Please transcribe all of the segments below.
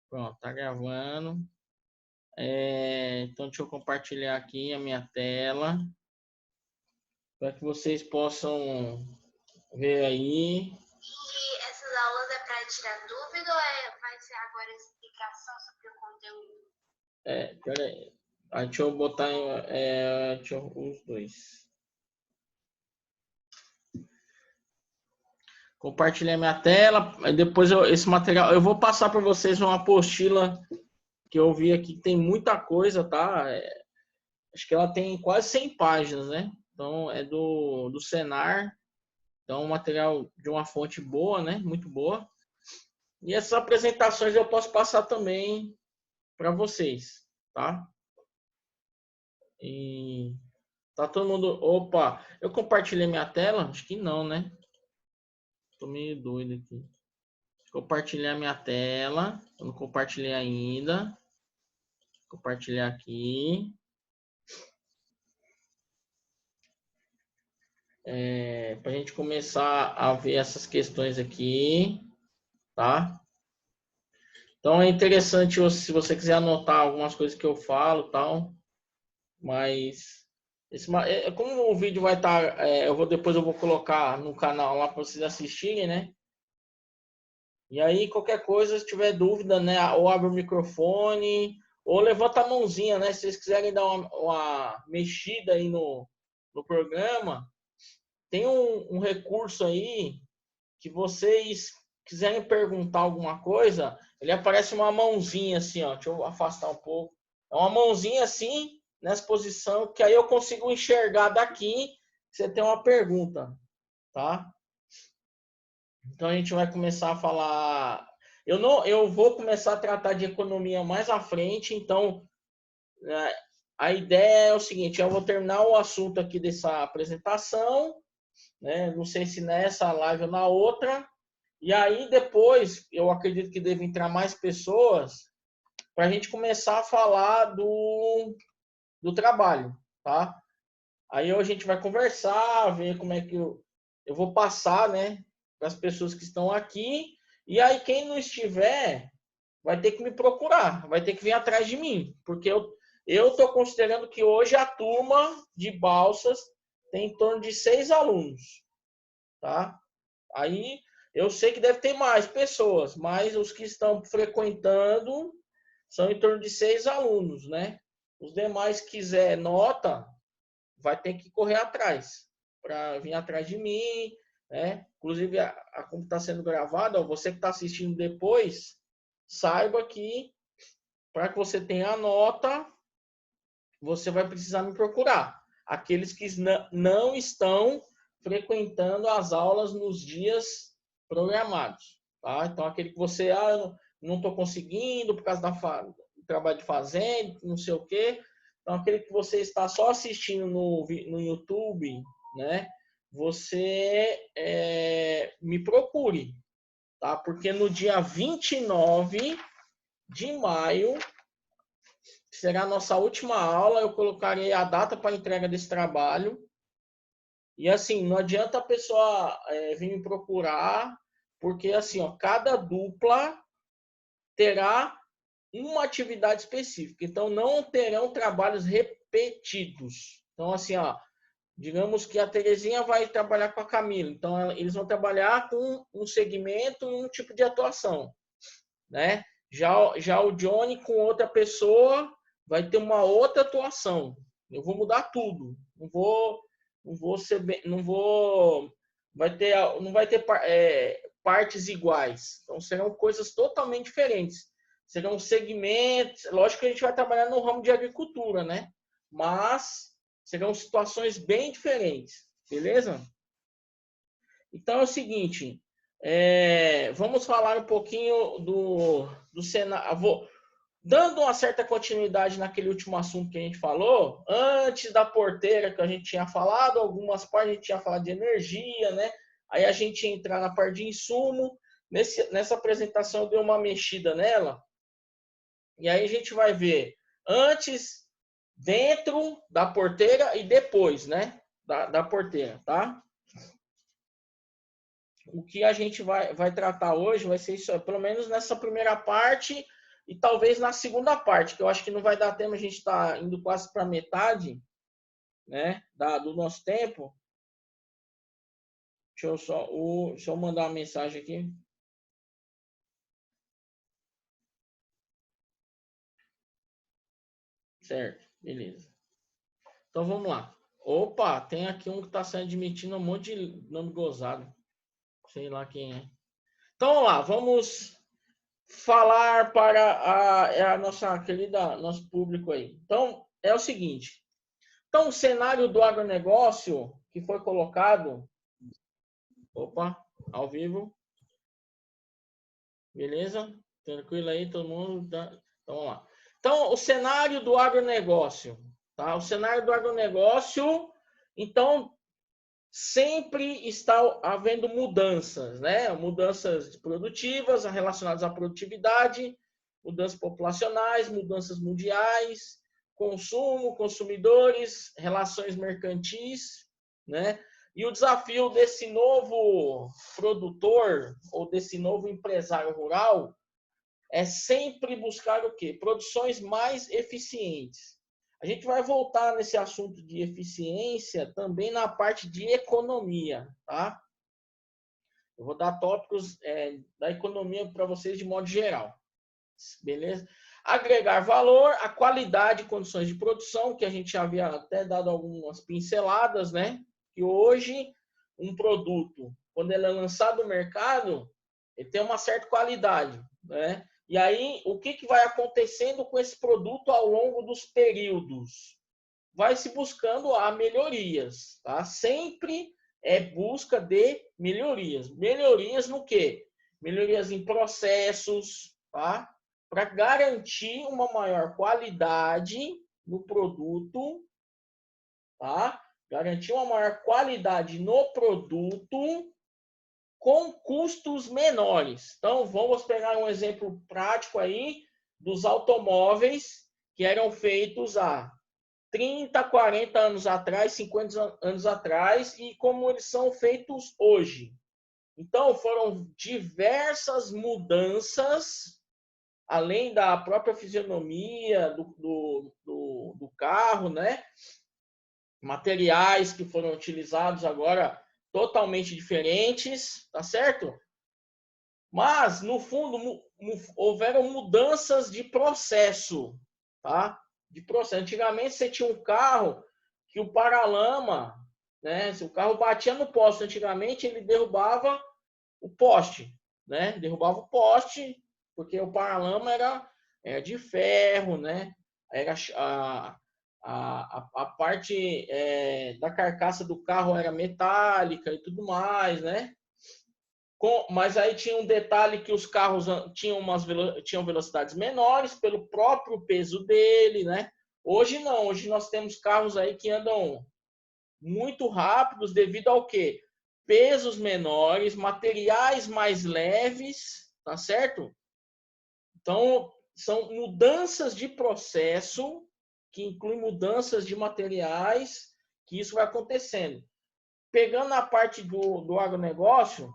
Pronto, tá gravando. Então, deixa eu compartilhar aqui a minha tela para que vocês possam ver aí. E essas aulas é para tirar dúvida ou vai ser agora explicação sobre o conteúdo? Pera aí. Deixa eu botar os dois. Compartilhei minha tela. Depois esse material eu vou passar para vocês uma apostila que eu vi aqui que tem muita coisa, tá? Acho que ela tem quase 100 páginas, né? Então é do Senar. Então, um material de uma fonte boa, né? Muito boa. E essas apresentações eu posso passar também para vocês, tá? E tá todo mundo... Opa, eu compartilhei minha tela? Acho que não, né? Tô meio doido aqui. Compartilhei a minha tela. Eu não compartilhei ainda. Compartilhar aqui. Para a gente começar a ver essas questões aqui, tá? Então é interessante se você quiser anotar algumas coisas que eu falo, tal, mas como o vídeo vai estar, depois eu vou colocar no canal lá para vocês assistirem, né? E aí qualquer coisa, se tiver dúvida, né, ou abre o microfone, ou levanta a mãozinha, né? Se vocês quiserem dar uma mexida aí no programa, tem um recurso aí que vocês quiserem perguntar alguma coisa, ele aparece uma mãozinha assim, ó. Deixa eu afastar um pouco. É uma mãozinha assim, nessa posição, que aí eu consigo enxergar daqui se você tem uma pergunta, tá? Então a gente vai começar a falar. Eu vou começar a tratar de economia mais à frente, então a ideia é o seguinte: eu vou terminar o assunto aqui dessa apresentação, né? Não sei se nessa live ou na outra. E aí depois, eu acredito que deve entrar mais pessoas para a gente começar a falar do trabalho, tá? Aí a gente vai conversar, ver como é que eu vou passar, né, para as pessoas que estão aqui. E aí quem não estiver vai ter que me procurar, vai ter que vir atrás de mim, porque eu estou considerando que hoje a turma de Balsas tem em torno de 6 alunos, tá? Aí eu sei que deve ter mais pessoas, mas os que estão frequentando são em torno de 6 alunos, né? Os demais quiser nota, vai ter que correr atrás para vir atrás de mim, né? Inclusive como está sendo gravado, você que está assistindo depois, saiba que para que você tenha a nota, você vai precisar me procurar. Aqueles que não estão frequentando as aulas nos dias programados, tá? Então, aquele que você, eu não estou conseguindo por causa do trabalho de fazenda, não sei o quê. Então, aquele que você está só assistindo no YouTube, né? Você me procure, tá? Porque no dia 29 de maio será a nossa última aula. Eu colocarei a data para entrega desse trabalho. E assim, não adianta a pessoa vir me procurar, porque assim, ó, cada dupla terá uma atividade específica. Então, não terão trabalhos repetidos. Então, assim, ó, digamos que a Terezinha vai trabalhar com a Camila. Então, eles vão trabalhar com um segmento e um tipo de atuação, né? Já o Johnny com outra pessoa vai ter uma outra atuação. Eu vou mudar tudo. Não vou ser bem, não vou, não vai ter partes iguais. Então serão coisas totalmente diferentes. Serão segmentos. Lógico que a gente vai trabalhar no ramo de agricultura, né? Mas serão situações bem diferentes, beleza? Então é o seguinte, vamos falar um pouquinho do cenário. Dando uma certa continuidade naquele último assunto que a gente falou, antes da porteira que a gente tinha falado, algumas partes a gente tinha falado de energia, né? Aí a gente ia entrar na parte de insumo. Nessa apresentação eu dei uma mexida nela. E aí a gente vai ver antes, dentro da porteira e depois, né? Da porteira, tá? O que a gente vai tratar hoje vai ser isso, pelo menos nessa primeira parte, e talvez na segunda parte, que eu acho que não vai dar tempo, a gente está indo quase para metade, né, do nosso tempo. Deixa eu mandar uma mensagem aqui. Certo, beleza. Então vamos lá. Opa, tem aqui um que está sendo admitindo um monte de nome gozado. Sei lá quem é. Então vamos lá, vamos falar para a nossa querida, nosso público aí. Então é o seguinte. Então o cenário do agronegócio que foi colocado. Opa, ao vivo. Beleza? Tranquilo aí, todo mundo? Então vamos lá. Então o cenário do agronegócio. Tá? O cenário do agronegócio, então, sempre está havendo mudanças, né? Mudanças produtivas relacionadas à produtividade, mudanças populacionais, mudanças mundiais, consumo, consumidores, relações mercantis, né? E o desafio desse novo produtor ou desse novo empresário rural é sempre buscar o quê? Produções mais eficientes. A gente vai voltar nesse assunto de eficiência também na parte de economia, tá? Eu vou dar tópicos da economia para vocês de modo geral, beleza? Agregar valor, a qualidade e condições de produção, que a gente já havia até dado algumas pinceladas, né? Que hoje um produto, quando ele é lançado no mercado, ele tem uma certa qualidade, né? E aí, o que vai acontecendo com esse produto ao longo dos períodos? Vai se buscando a melhorias, tá? Sempre é busca de melhorias. Melhorias no quê? Melhorias em processos, tá? Para garantir uma maior qualidade no produto, tá? Garantir uma maior qualidade no produto com custos menores. Então, vamos pegar um exemplo prático aí dos automóveis que eram feitos há 30, 40 anos atrás, 50 anos atrás, e como eles são feitos hoje. Então, foram diversas mudanças, além da própria fisionomia do carro, né? Materiais que foram utilizados agora totalmente diferentes, tá certo? Mas, no fundo, houveram mudanças de processo, tá? De processo. Antigamente, você tinha um carro que o paralama, né? Se o carro batia no poste, antigamente ele derrubava o poste, né? Derrubava o poste, porque o paralama era de ferro, né? Era a parte da carcaça do carro era metálica e tudo mais, né? Mas aí tinha um detalhe que os carros tinham velocidades menores pelo próprio peso dele, né? Hoje não, hoje nós temos carros aí que andam muito rápidos devido ao quê? Pesos menores, materiais mais leves, tá certo? Então, são mudanças de processo que incluem mudanças de materiais, que isso vai acontecendo. Pegando a parte do agronegócio,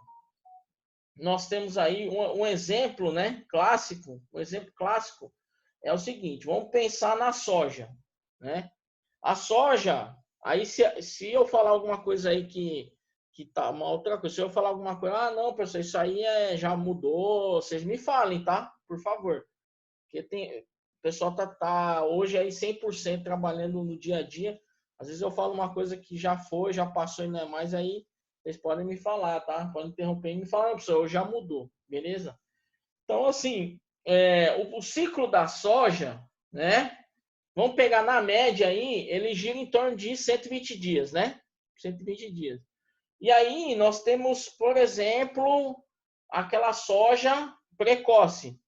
nós temos aí um exemplo, né, clássico. Um exemplo clássico é o seguinte: vamos pensar na soja, né? A soja, aí se eu falar alguma coisa aí que tá uma outra coisa, se eu falar alguma coisa, não, pessoal, isso aí já mudou, vocês me falem, tá? Por favor. Porque o pessoal tá hoje aí 100% trabalhando no dia a dia. Às vezes eu falo uma coisa que já foi, já passou e não é mais, aí vocês podem me falar, tá? Podem interromper e me falar, pessoal, já mudou, beleza? Então, assim, o ciclo da soja, né? Vamos pegar na média aí, ele gira em torno de 120 dias, né? 120 dias. E aí nós temos, por exemplo, aquela soja precoce,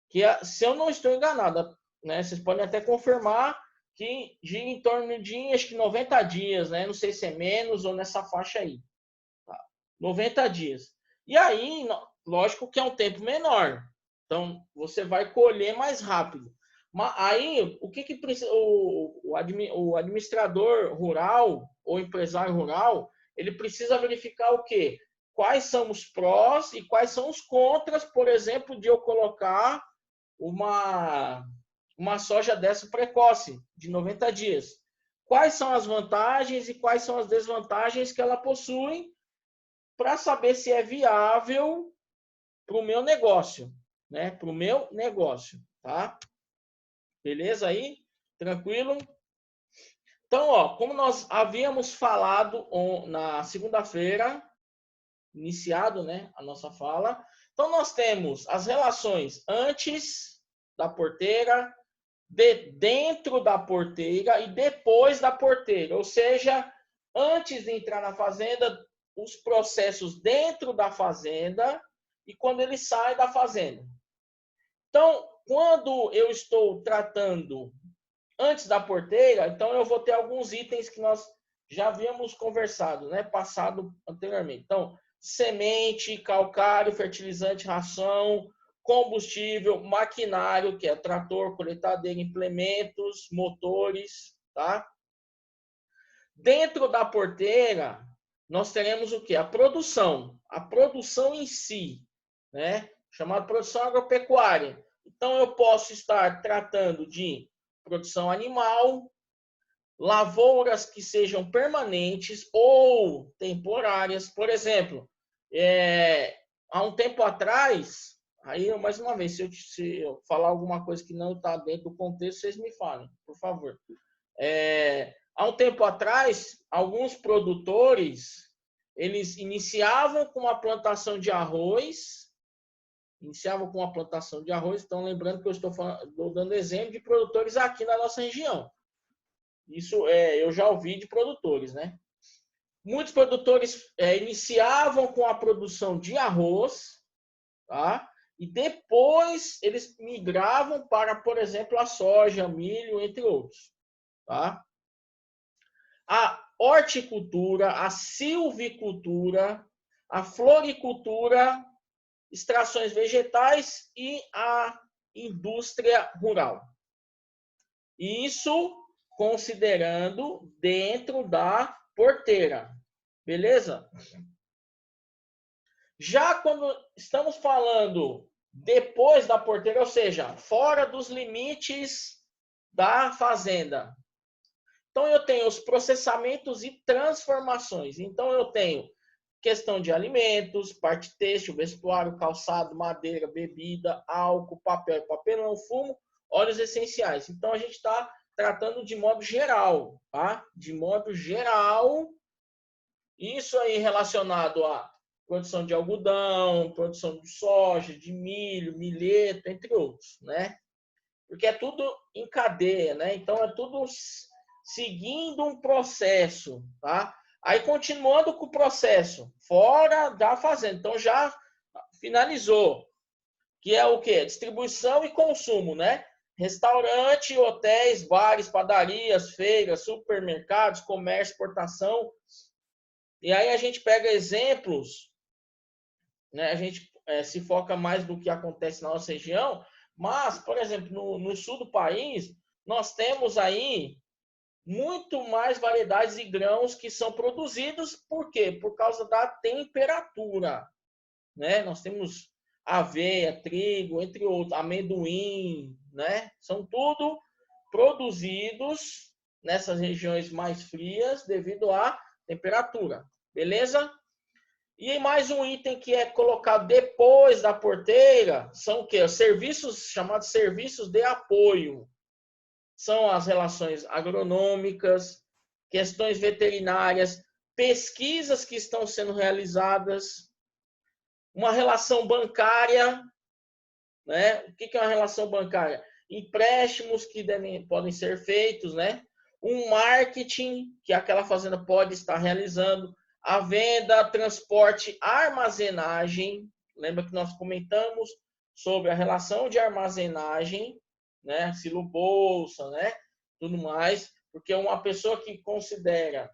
que se eu não estou enganado, né? Vocês podem até confirmar que gira em torno de, acho que 90 dias, né? Não sei se é menos ou nessa faixa aí. 90 dias. E aí, lógico que é um tempo menor. Então, você vai colher mais rápido. Mas aí, o que precisa o administrador rural ou empresário rural, ele precisa verificar o quê? Quais são os prós e quais são os contras, por exemplo, de eu colocar uma soja dessa precoce, de 90 dias. Quais são as vantagens e quais são as desvantagens que ela possui, para saber se é viável para o meu negócio, né? Para o meu negócio, tá? Beleza aí? Tranquilo? Então, ó, como nós havíamos falado na segunda-feira, iniciado, né, a nossa fala, então nós temos as relações antes da porteira, dentro da porteira e depois da porteira, ou seja, antes de entrar na fazenda, os processos dentro da fazenda e quando ele sai da fazenda. Então, quando eu estou tratando antes da porteira, então eu vou ter alguns itens que nós já havíamos conversado, né? Passado anteriormente. Então, semente, calcário, fertilizante, ração, combustível, maquinário, que é trator, colheitadeira, implementos, motores, tá? Dentro da porteira, nós teremos o quê? A produção em si, né? Chamada produção agropecuária. Então, eu posso estar tratando de produção animal, lavouras que sejam permanentes ou temporárias. Por exemplo, há um tempo atrás, aí mais uma vez, se eu falar alguma coisa que não está dentro do contexto, vocês me falem, por favor. Há um tempo atrás, alguns produtores, eles iniciavam com a plantação de arroz, então lembrando que eu estou dando exemplo de produtores aqui na nossa região. Isso eu já ouvi de produtores, né? Muitos produtores iniciavam com a produção de arroz, tá? E depois eles migravam para, por exemplo, a soja, milho, entre outros, tá? A horticultura, a silvicultura, a floricultura, extrações vegetais e a indústria rural. Isso considerando dentro da porteira, beleza? Já quando estamos falando depois da porteira, ou seja, fora dos limites da fazenda, então eu tenho os processamentos e transformações. Então eu tenho questão de alimentos, parte têxtil, vestuário, calçado, madeira, bebida, álcool, papel, papelão, fumo, óleos essenciais. Então a gente está tratando de modo geral, tá? De modo geral, isso aí relacionado à produção de algodão, produção de soja, de milho, milheto, entre outros, né? Porque é tudo em cadeia, né? Então é tudo seguindo um processo, tá? Aí continuando com o processo fora da fazenda, então já finalizou, que é o quê? Distribuição e consumo, né? Restaurante, hotéis, bares, padarias, feiras, supermercados, comércio, exportação. E aí a gente pega exemplos, né? A gente se foca mais no que acontece na nossa região, mas, por exemplo, no sul do país, nós temos aí muito mais variedades de grãos que são produzidos, por quê? Por causa da temperatura, né? Nós temos aveia, trigo, entre outros, amendoim, né? São tudo produzidos nessas regiões mais frias devido à temperatura, beleza? E mais um item que é colocado depois da porteira são o quê? Os serviços chamados serviços de apoio. São as relações agronômicas, questões veterinárias, pesquisas que estão sendo realizadas, uma relação bancária, né? O que é uma relação bancária? Empréstimos que podem ser feitos, né? Um marketing que aquela fazenda pode estar realizando, a venda, transporte, armazenagem. Lembra que nós comentamos sobre a relação de armazenagem, né? Silo bolsa, né? Tudo mais, porque uma pessoa que considera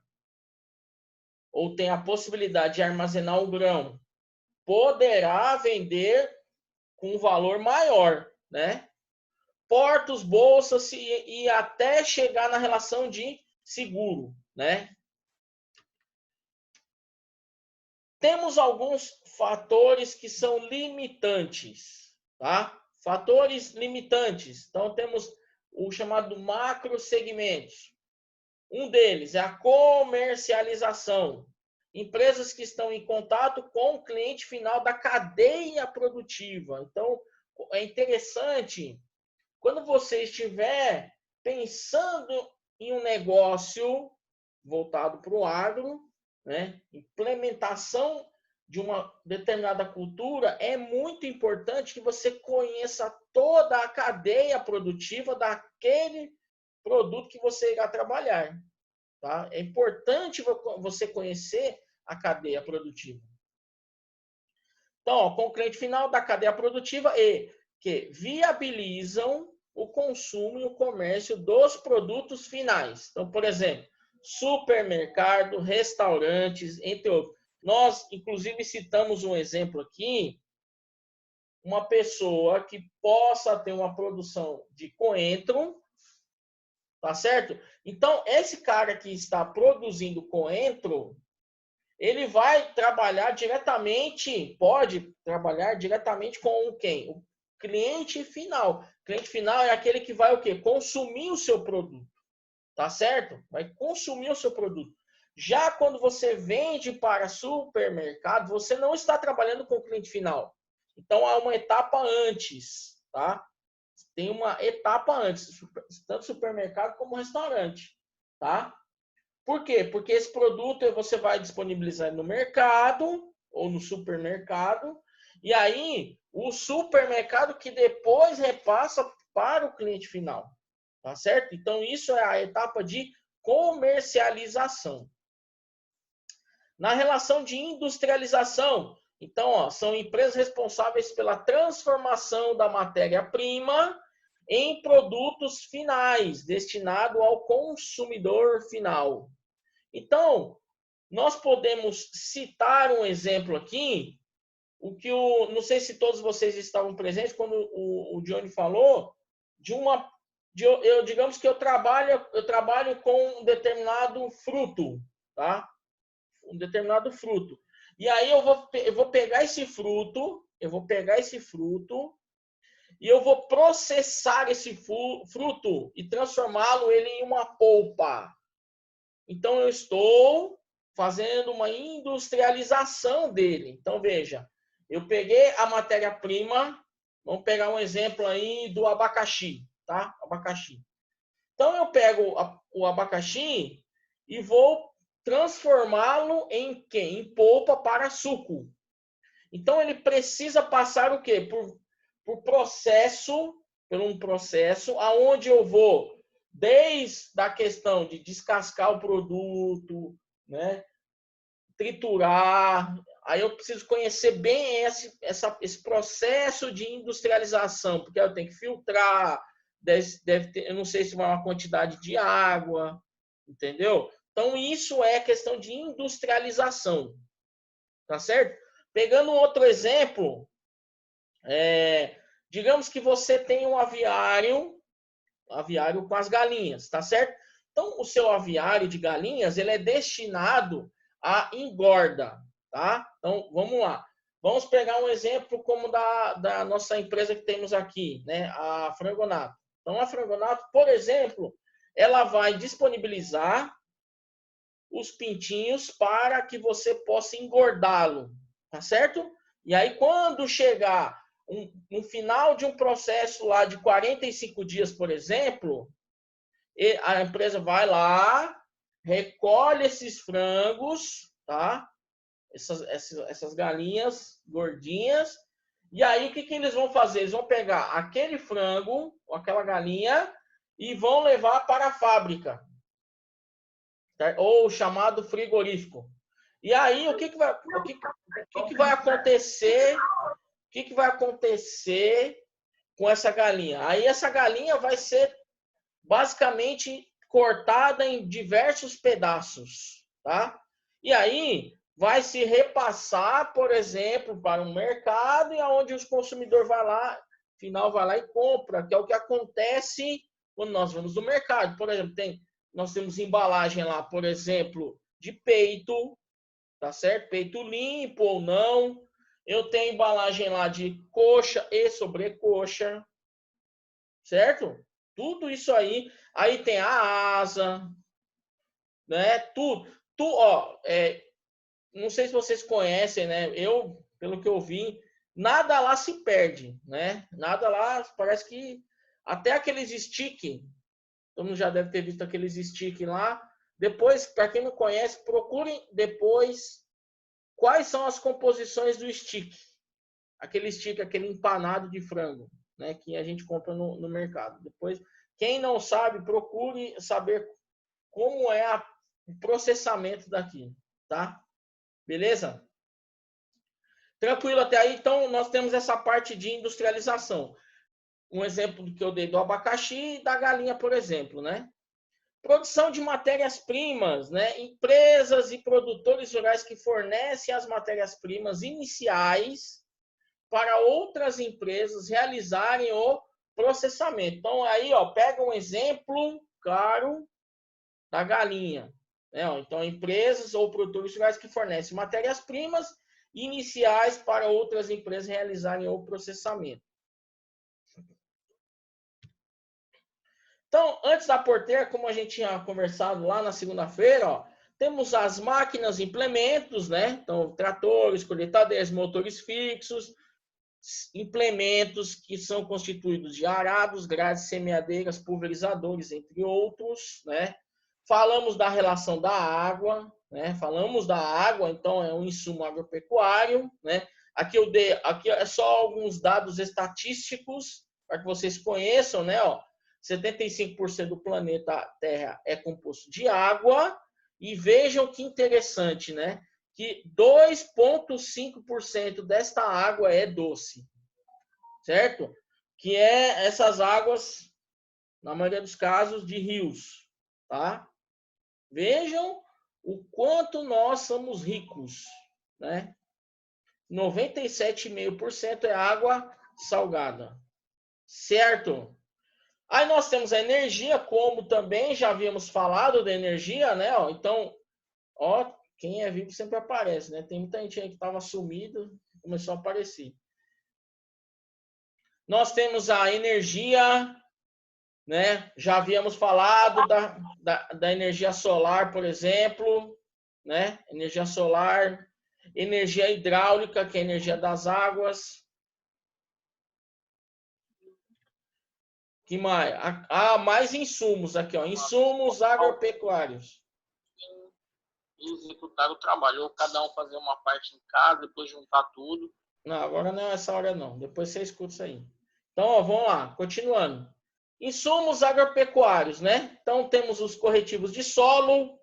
ou tem a possibilidade de armazenar o grão poderá vender com um valor maior, né? Portos, bolsas e até chegar na relação de seguro, né? Temos alguns fatores que são limitantes, tá? Fatores limitantes. Então, temos o chamado macro segmentos. Um deles é a comercialização. Empresas que estão em contato com o cliente final da cadeia produtiva. Então, é interessante, quando você estiver pensando em um negócio voltado para o agro, né, implementação de uma determinada cultura, é muito importante que você conheça toda a cadeia produtiva daquele produto que você irá trabalhar. Tá? É importante você conhecer a cadeia produtiva. Então, ó, com o cliente final da cadeia produtiva e que viabilizam o consumo e o comércio dos produtos finais. Então, por exemplo, supermercado, restaurantes, entre outros. Nós, inclusive, citamos um exemplo aqui, uma pessoa que possa ter uma produção de coentro, tá certo? Então, esse cara que está produzindo coentro, ele vai trabalhar diretamente, pode trabalhar diretamente com quem? O cliente final. O cliente final é aquele que vai o quê? Consumir o seu produto, tá certo? Vai consumir o seu produto. Já quando você vende para supermercado, você não está trabalhando com o cliente final. Então, há uma etapa antes, tá? Tem uma etapa antes, tanto supermercado como restaurante, tá? Por quê? Porque esse produto você vai disponibilizar no mercado ou no supermercado, e aí o supermercado que depois repassa para o cliente final, tá certo? Então, isso é a etapa de comercialização. Na relação de industrialização, então, ó, são empresas responsáveis pela transformação da matéria-prima em produtos finais, destinado ao consumidor final. Então, nós podemos citar um exemplo aqui, não sei se todos vocês estavam presentes quando o Johnny falou, digamos que eu trabalho com um determinado fruto, tá? Um determinado fruto. E aí eu vou pegar esse fruto, e eu vou processar esse fruto e transformá-lo em uma polpa. Então eu estou fazendo uma industrialização dele. Então veja, eu peguei a matéria-prima, vamos pegar um exemplo aí do abacaxi, tá? Abacaxi. Então eu pego o abacaxi e vou transformá-lo em quê? Em polpa para suco. Então ele precisa passar o quê? Por um processo aonde eu vou desde a questão de descascar o produto, né? Triturar. Aí eu preciso conhecer bem esse processo de industrialização, porque eu tenho que filtrar, deve ter, eu não sei se vai uma quantidade de água, entendeu? Então, isso é questão de industrialização. Tá certo? Pegando um outro exemplo, digamos que você tem um aviário com as galinhas, tá certo? Então, o seu aviário de galinhas, ele é destinado à engorda, tá? Então, vamos lá. Vamos pegar um exemplo como da nossa empresa que temos aqui, né? A Frangonato. Então, a Frangonato, por exemplo, ela vai disponibilizar os pintinhos para que você possa engordá-lo, tá certo? E aí, quando chegar no final de um processo lá de 45 dias, por exemplo, a empresa vai lá, recolhe esses frangos, tá? Essas galinhas gordinhas, e aí o que eles vão fazer? Eles vão pegar aquele frango, ou aquela galinha, e vão levar para a fábrica, ou chamado frigorífico. E aí, o que vai acontecer? O que vai acontecer com essa galinha? Aí essa galinha vai ser basicamente cortada em diversos pedaços, tá? E aí vai se repassar, por exemplo, para um mercado e aonde os consumidores vai lá e compra, que é o que acontece quando nós vamos no mercado. Por exemplo, nós temos embalagem lá, por exemplo, de peito, tá certo? Peito limpo ou não. Eu tenho embalagem lá de coxa e sobrecoxa, certo? Tudo isso aí. Aí tem a asa, né? Tudo. Ó, não sei se vocês conhecem, né? Eu, pelo que eu vi, nada lá se perde, né? Nada lá, parece que até aqueles stick, todo mundo já deve ter visto aqueles stick lá. Depois, para quem não conhece, procurem depois quais são as composições do stick. Aquele stick, aquele empanado de frango, né? Que a gente compra no mercado. Depois, quem não sabe, procure saber como é o processamento daquilo, tá? Beleza? Tranquilo até aí. Então, nós temos essa parte de industrialização. Um exemplo que eu dei do abacaxi e da galinha, por exemplo, né? Produção de matérias-primas, né? Empresas e produtores rurais que fornecem as matérias-primas iniciais para outras empresas realizarem o processamento. Então, aí, ó, pega um exemplo claro da galinha. Né? Então, empresas ou produtores rurais que fornecem matérias-primas iniciais para outras empresas realizarem o processamento. Então, antes da porteira, como a gente tinha conversado lá na segunda-feira, temos as máquinas, implementos, né? Então, tratores, colheitadeiras, motores fixos, implementos que são constituídos de arados, grades, semeadeiras, pulverizadores, entre outros, né? Falamos da relação da água, né? Falamos da água, então é um insumo agropecuário, né? Aqui é só alguns dados estatísticos para que vocês conheçam, né? 75% do planeta Terra é composto de água e vejam que interessante, né? Que 2,5% desta água é doce, certo? Que é essas águas, na maioria dos casos, de rios, tá? Vejam o quanto nós somos ricos, né? 97,5% é água salgada, certo? Aí nós temos a energia, como também já havíamos falado da energia, né? Então, ó, quem é vivo sempre aparece, né? Tem muita gente aí que estava sumido, começou a aparecer. Nós temos a energia, né? Já havíamos falado da energia solar, por exemplo, né? Energia solar, energia hidráulica, que é a energia das águas. Que mais? Mais insumos aqui, ó. Insumos agropecuários. Executar o trabalho, ou cada um fazer uma parte em casa, depois juntar tudo. Não, agora não é essa hora não. Depois você escuta isso aí. Então, ó, vamos lá, continuando. Insumos agropecuários, né? Então, temos os corretivos de solo.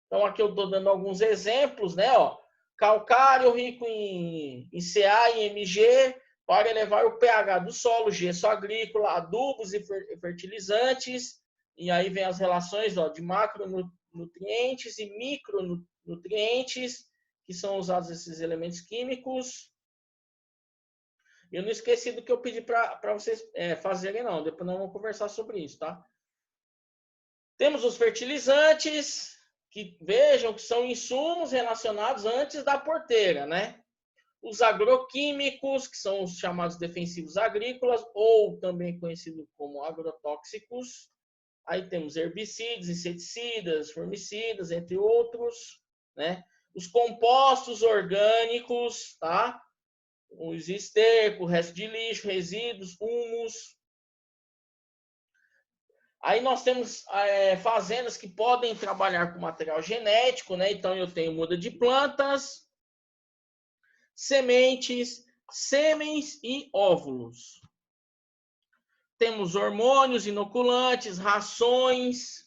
Então, aqui eu estou dando alguns exemplos, né? Ó, calcário rico em CA e MG para elevar o pH do solo, gesso agrícola, adubos e fertilizantes. E aí vem as relações, ó, de macronutrientes e micronutrientes, que são usados esses elementos químicos. Eu não esqueci do que eu pedi para vocês fazerem, não. Depois nós vamos conversar sobre isso, tá? Temos os fertilizantes, que vejam que são insumos relacionados antes da porteira, né? Os agroquímicos, que são os chamados defensivos agrícolas, ou também conhecidos como agrotóxicos. Aí temos herbicidas, inseticidas, formicidas, entre outros, né? Os compostos orgânicos, tá? Os esterco, resto de lixo, resíduos, humus. Aí nós temos fazendas que podem trabalhar com material genético, né? Então eu tenho muda de plantas, sementes, sêmens e óvulos. Temos hormônios, inoculantes, rações,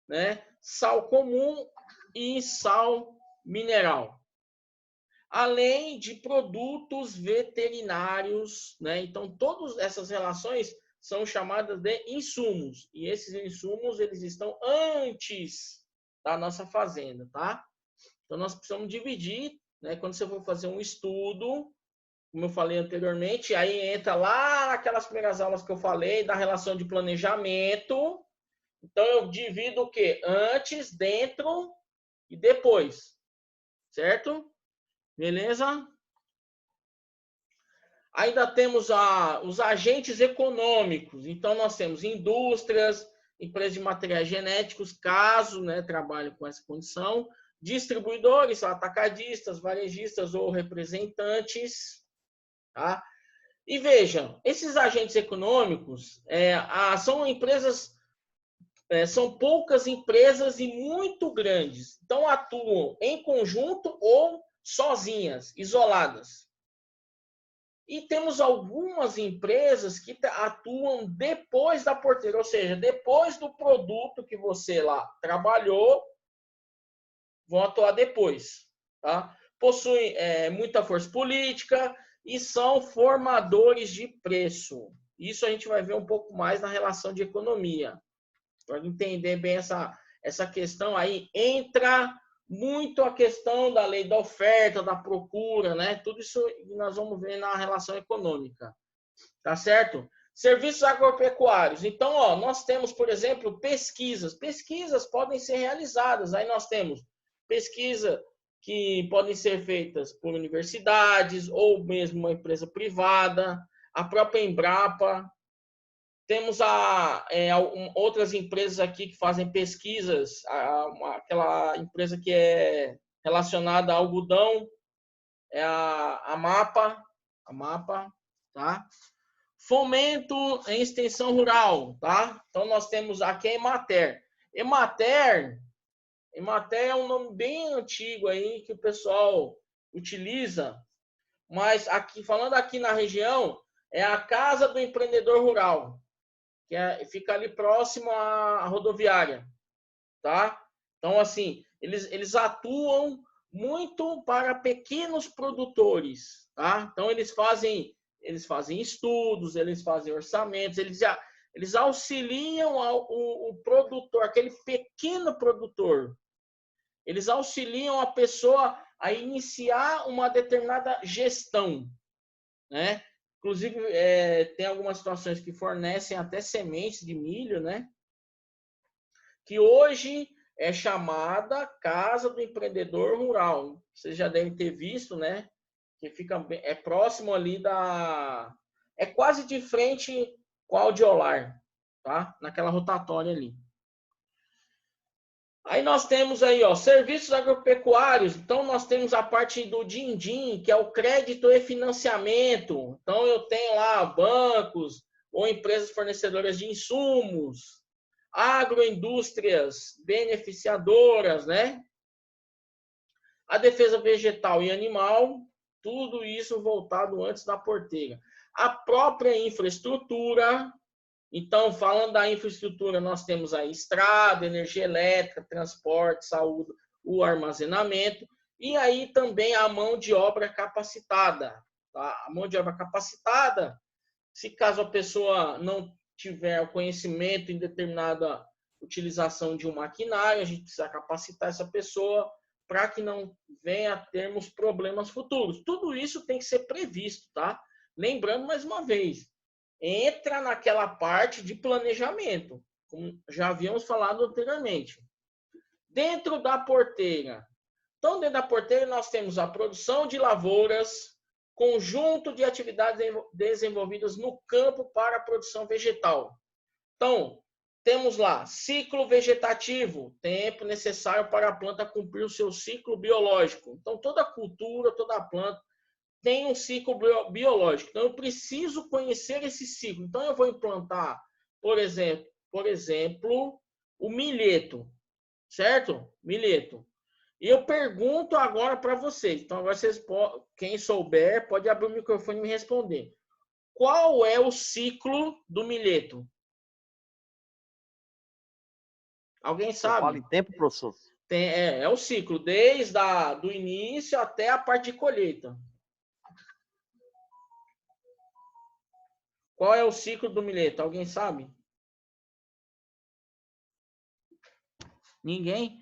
né? Sal comum e sal mineral. Além de produtos veterinários, né? Então todas essas relações são chamadas de insumos. E esses insumos, eles estão antes da nossa fazenda, tá? Então nós precisamos dividir, né? Quando você for fazer um estudo, como eu falei anteriormente, aí entra lá naquelas primeiras aulas que eu falei da relação de planejamento. Então eu divido o quê? Antes, dentro e depois. Certo? Beleza? Ainda temos os agentes econômicos. Então, nós temos indústrias, empresas de materiais genéticos, caso, né, trabalhem com essa condição, distribuidores, atacadistas, varejistas ou representantes. Tá? E vejam, esses agentes econômicos são empresas, são poucas empresas e muito grandes. Então, atuam em conjunto ou sozinhas, isoladas. E temos algumas empresas que atuam depois da porteira, ou seja, depois do produto que você lá trabalhou, vão atuar depois. Tá? Possuem muita força política e são formadores de preço. Isso a gente vai ver um pouco mais na relação de economia. Para entender bem essa questão aí, entra muito a questão da lei da oferta, da procura, né? Tudo isso nós vamos ver na relação econômica, tá certo? Serviços agropecuários. Então, ó, nós temos, por exemplo, pesquisas. Pesquisas podem ser realizadas. Aí nós temos pesquisa que podem ser feitas por universidades ou mesmo uma empresa privada, a própria Embrapa. Temos outras empresas aqui que fazem pesquisas, aquela empresa que é relacionada a algodão, é a MAPA, tá? Fomento em extensão rural, tá? Então, nós temos aqui a Emater. Emater é um nome bem antigo aí que o pessoal utiliza, mas aqui, falando aqui na região, é a Casa do Empreendedor Rural, que fica ali próximo à rodoviária, tá? Então, assim, eles atuam muito para pequenos produtores, tá? Então, eles fazem estudos, eles fazem orçamentos, eles auxiliam o produtor, aquele pequeno produtor. Eles auxiliam a pessoa a iniciar uma determinada gestão, né? Inclusive, tem algumas situações que fornecem até sementes de milho, né? Que hoje é chamada Casa do Empreendedor Rural. Vocês já devem ter visto, né? Que é próximo ali é quase de frente com a Audiolar, tá? Naquela rotatória ali. Aí nós temos aí, ó, serviços agropecuários. Então, nós temos a parte do Din-Din, que é o crédito e financiamento. Então, eu tenho lá bancos ou empresas fornecedoras de insumos, agroindústrias beneficiadoras, né? A defesa vegetal e animal, tudo isso voltado antes da porteira. A própria infraestrutura. Então, falando da infraestrutura, nós temos a estrada, energia elétrica, transporte, saúde, o armazenamento, e aí também a mão de obra capacitada. Tá? A mão de obra capacitada, se caso a pessoa não tiver o conhecimento em determinada utilização de um maquinário, a gente precisa capacitar essa pessoa para que não venha a termos problemas futuros. Tudo isso tem que ser previsto, tá? Lembrando mais uma vez, entra naquela parte de planejamento, como já havíamos falado anteriormente. Dentro da porteira. Então, dentro da porteira, nós temos a produção de lavouras, conjunto de atividades desenvolvidas no campo para a produção vegetal. Então, temos lá ciclo vegetativo, tempo necessário para a planta cumprir o seu ciclo biológico. Então, toda cultura, toda planta tem um ciclo biológico. Então, eu preciso conhecer esse ciclo. Então, eu vou implantar, por exemplo, o milheto, certo? Milheto. E eu pergunto agora para vocês. Então, agora quem souber, pode abrir o microfone e me responder. Qual é o ciclo do milheto? Alguém sabe? Fala em tempo, professor? É o ciclo, desde do início até a parte de colheita. Qual é o ciclo do milheto? Alguém sabe? Ninguém?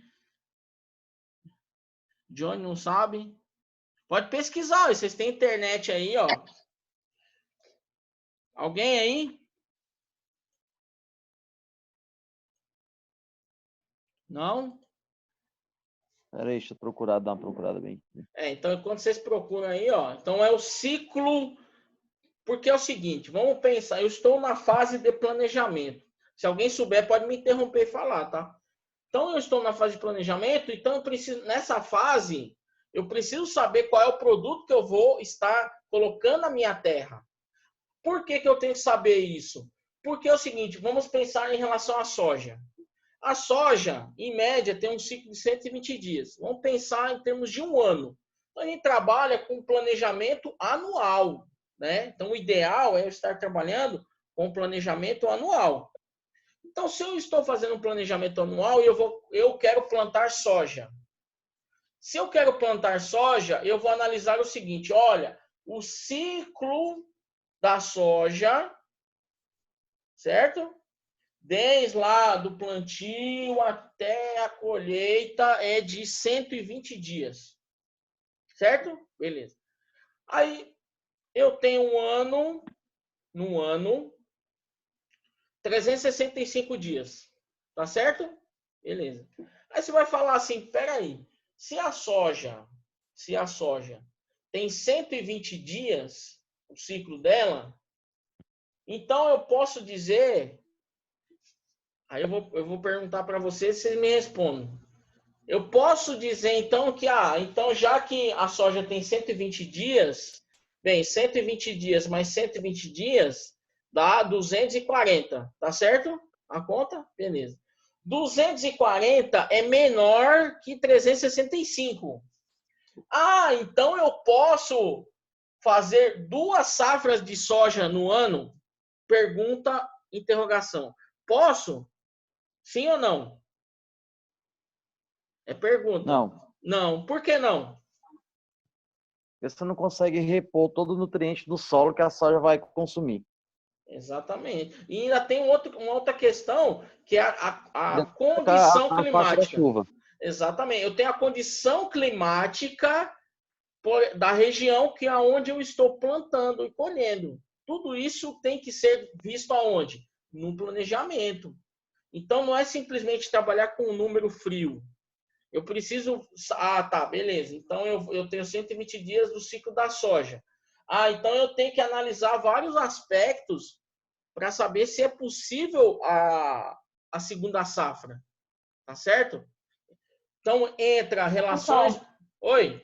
Johnny não sabe? Pode pesquisar, vocês têm internet aí, ó. Alguém aí? Não? Peraí, deixa eu procurar, dar uma procurada bem. Então, enquanto vocês procuram aí, ó. Então, é o ciclo Porque é o seguinte, vamos pensar, eu estou na fase de planejamento. Se alguém souber, pode me interromper e falar, tá? Então, eu estou na fase de planejamento, então eu preciso, nessa fase, eu preciso saber qual é o produto que eu vou estar colocando na minha terra. Por que eu tenho que saber isso? Porque é o seguinte, vamos pensar em relação à soja. A soja, em média, tem um ciclo de 120 dias. Vamos pensar em termos de um ano. Então, a gente trabalha com planejamento anual, né? Então, o ideal é eu estar trabalhando com planejamento anual. Então, se eu estou fazendo um planejamento anual, eu quero plantar soja. Se eu quero plantar soja, eu vou analisar o seguinte, olha, o ciclo da soja, certo? Desde lá do plantio até a colheita é de 120 dias. Certo? Beleza. Aí eu tenho no ano, 365 dias. Tá certo? Beleza. Aí você vai falar assim, peraí, se a soja tem 120 dias, o ciclo dela, então eu posso dizer, aí eu vou perguntar para vocês, vocês me respondem. Eu posso dizer então que, então já que a soja tem 120 dias, bem, 120 dias mais 120 dias dá 240, tá certo? A conta? Beleza. 240 é menor que 365. Então eu posso fazer 2 safras de soja no ano? Pergunta, interrogação. Posso? Sim ou não? É pergunta. Não. Não. Por que não? Porque você não consegue repor todo o nutriente do solo que a soja vai consumir. Exatamente. E ainda tem uma outra questão, que é a Dentro condição a faixa da climática. chuva. Exatamente. Eu tenho a condição climática da região que é onde eu estou plantando e colhendo. Tudo isso tem que ser visto aonde? No planejamento. Então, não é simplesmente trabalhar com um número frio. Eu preciso... tá, beleza. Então, eu tenho 120 dias do ciclo da soja. Então eu tenho que analisar vários aspectos para saber se é possível a segunda safra. Tá certo? Então, entra relações... Oi?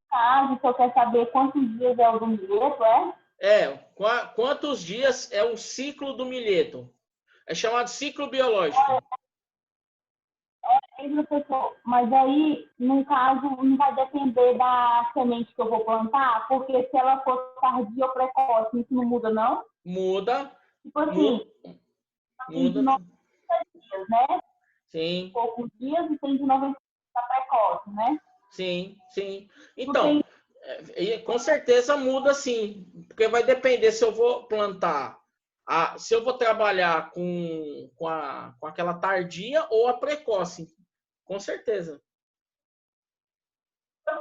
Caso, se eu quero saber quantos dias é o do milheto, Quantos dias é o ciclo do milheto? É chamado ciclo biológico. Professor, mas aí, no caso, não vai depender da semente que eu vou plantar, porque se ela for tardia ou precoce, isso não muda, não? Muda. Tipo assim, tem de 90 dias, né? Sim. Poucos dias e tem de 90 dias precoce, né? Sim, sim. Então, com certeza muda sim, porque vai depender se eu vou plantar, se eu vou trabalhar com aquela tardia ou a precoce. Com certeza.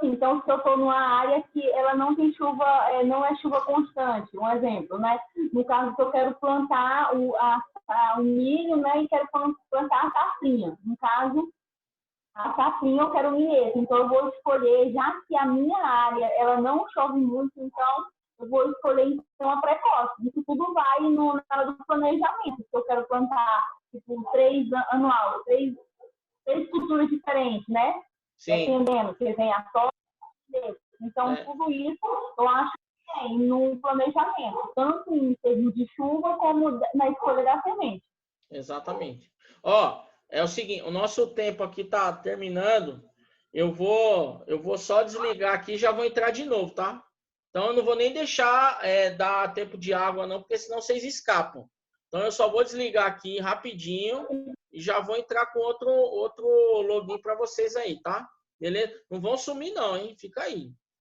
Então, se eu estou numa área que ela não tem chuva, não é chuva constante, um exemplo, né? No caso que eu quero plantar o milho, né? E quero plantar a safrinha. No caso, a safrinha eu quero o milheto. Então, eu vou escolher, já que a minha área ela não chove muito, então eu vou escolher então a precoce. Isso tudo vai na hora do planejamento. Se eu quero plantar tipo 3 anual, três culturas diferentes, né? Sim. Dependendo, que vem a soja. Então, tudo isso eu acho que tem no planejamento, tanto em termos de chuva como na escolha da semente. Exatamente. É o seguinte, o nosso tempo aqui está terminando. Eu vou só desligar aqui e já vou entrar de novo, tá? Então, eu não vou nem deixar dar tempo de água, não, porque senão vocês escapam. Então, eu só vou desligar aqui rapidinho e já vou entrar com outro login para vocês aí, tá? Beleza? Não vão sumir não, hein? Fica aí.